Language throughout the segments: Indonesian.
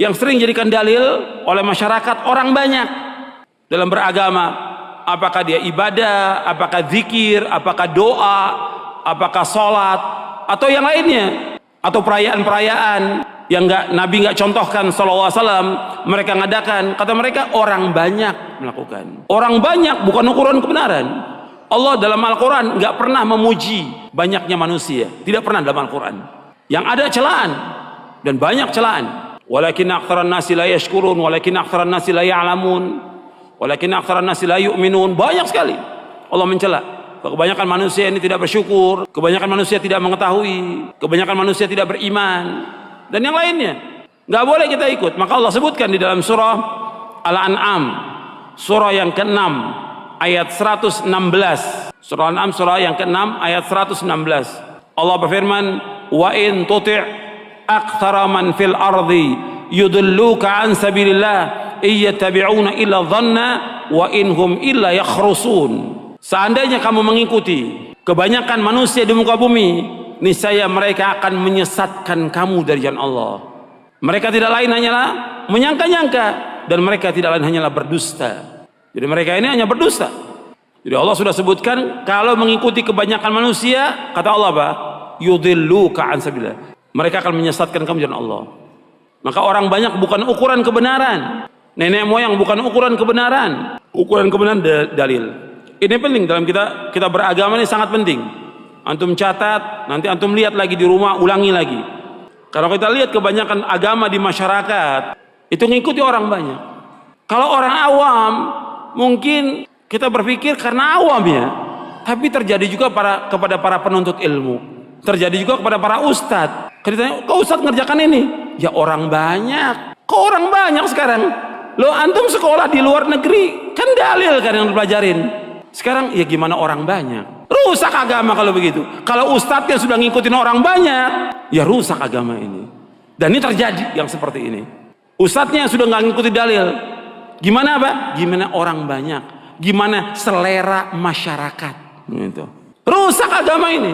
yang sering jadikan dalil oleh masyarakat orang banyak dalam beragama. Apakah dia ibadah, apakah zikir, apakah doa, apakah sholat, atau yang lainnya, atau perayaan-perayaan yang Nabi nggak contohkan sallallahu alaihi wasallam, mereka ngadakan. Kata mereka orang banyak melakukan. Orang banyak bukan ukuran kebenaran. Allah dalam Al-Quran nggak pernah memuji banyaknya manusia, tidak pernah dalam Al-Quran. Yang ada celaan, dan banyak celaan. Walakin aktsaran nasi la yashkurun, walakin aktsaran nasi la ya'lamun, walakin aktsaran nasi la yu'minun. Banyak sekali Allah mencela. Kebanyakan manusia ini tidak bersyukur, kebanyakan manusia tidak mengetahui, kebanyakan manusia tidak beriman, dan yang lainnya. Nggak boleh kita ikut. Maka Allah sebutkan di dalam surah Al-An'am, surah yang ke-6 ayat 116. Surah Al-An'am surah yang ke-6 ayat 116. Allah berfirman, wa in tuti' aktsara man fil ardi yudilluka an sabilillah iyattabi'una illa dhanna wa inhum illa yakhrusun. Seandainya kamu mengikuti kebanyakan manusia di muka bumi, niscaya mereka akan menyesatkan kamu dari jalan Allah. Mereka tidak lain hanyalah menyangka-nyangka, dan mereka tidak lain hanyalah berdusta. Jadi mereka ini hanya berdusta. Jadi Allah sudah sebutkan kalau mengikuti kebanyakan manusia, kata Allah apa? Yudilluka an sabilillah. Mereka akan menyesatkan kamu jalan Allah. Maka orang banyak bukan ukuran kebenaran. Nenek moyang bukan ukuran kebenaran. Ukuran kebenaran dalil. Ini penting dalam kita beragama, ini sangat penting. Antum catat, nanti antum lihat lagi di rumah, ulangi lagi. Kalau kita lihat kebanyakan agama di masyarakat itu ngikuti orang banyak. Kalau orang awam mungkin kita berpikir karena awam ya, tapi terjadi juga kepada para penuntut ilmu, terjadi juga kepada para ustadz. Kita tanya, kok ustadz ngerjakan ini? Ya orang banyak. Kok orang banyak sekarang? Lo antum sekolah di luar negeri kan dalil kan yang dipelajarin. Sekarang ya gimana orang banyak? Rusak agama kalau begitu. Kalau ustadznya sudah ngikutin orang banyak, ya rusak agama ini. Dan ini terjadi yang seperti ini. Ustadznya sudah nggak ngikuti dalil. Gimana apa? Gimana orang banyak? Gimana selera masyarakat? Gitu. Rusak agama ini.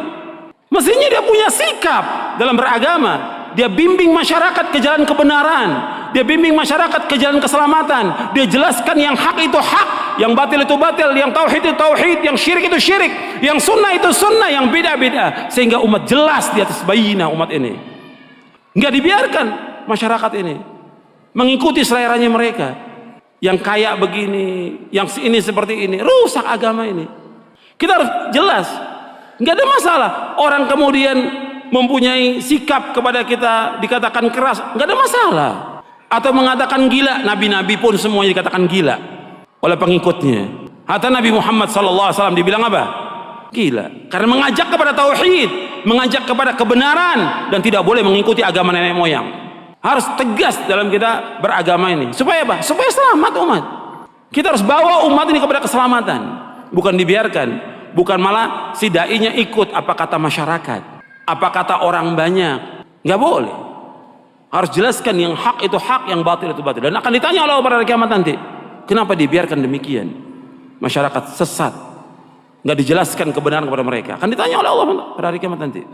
Mestinya dia punya sikap dalam beragama. Dia bimbing masyarakat ke jalan kebenaran. Dia bimbing masyarakat ke jalan keselamatan. Dia jelaskan yang hak itu hak, yang batil itu batil, yang tauhid itu tauhid, yang syirik itu syirik, yang sunnah itu sunnah, yang bid'ah bid'ah, sehingga umat jelas di atas bayinah umat ini. Nggak dibiarkan masyarakat ini mengikuti seleranya mereka. Yang kaya begini, yang ini seperti ini, rusak agama ini. Kita harus jelas. Nggak ada masalah orang kemudian mempunyai sikap kepada kita dikatakan keras, nggak ada masalah. Atau mengatakan gila, nabi-nabi pun semuanya dikatakan gila oleh pengikutnya. Hatta Nabi Muhammad SAW dibilang apa? Gila. Karena mengajak kepada tauhid, mengajak kepada kebenaran, dan tidak boleh mengikuti agama nenek moyang. Harus tegas dalam kita beragama ini. Supaya apa? Supaya selamat umat. Kita harus bawa umat ini kepada keselamatan. Bukan dibiarkan. Bukan malah si dai-nya ikut apa kata masyarakat, apa kata orang banyak. Nggak boleh. Harus jelaskan yang hak itu hak, yang batil itu batil. Dan akan ditanya oleh Allah pada hari kiamat nanti, kenapa dibiarkan demikian? Masyarakat sesat, nggak dijelaskan kebenaran kepada mereka. Akan ditanya oleh Allah pada hari kiamat nanti.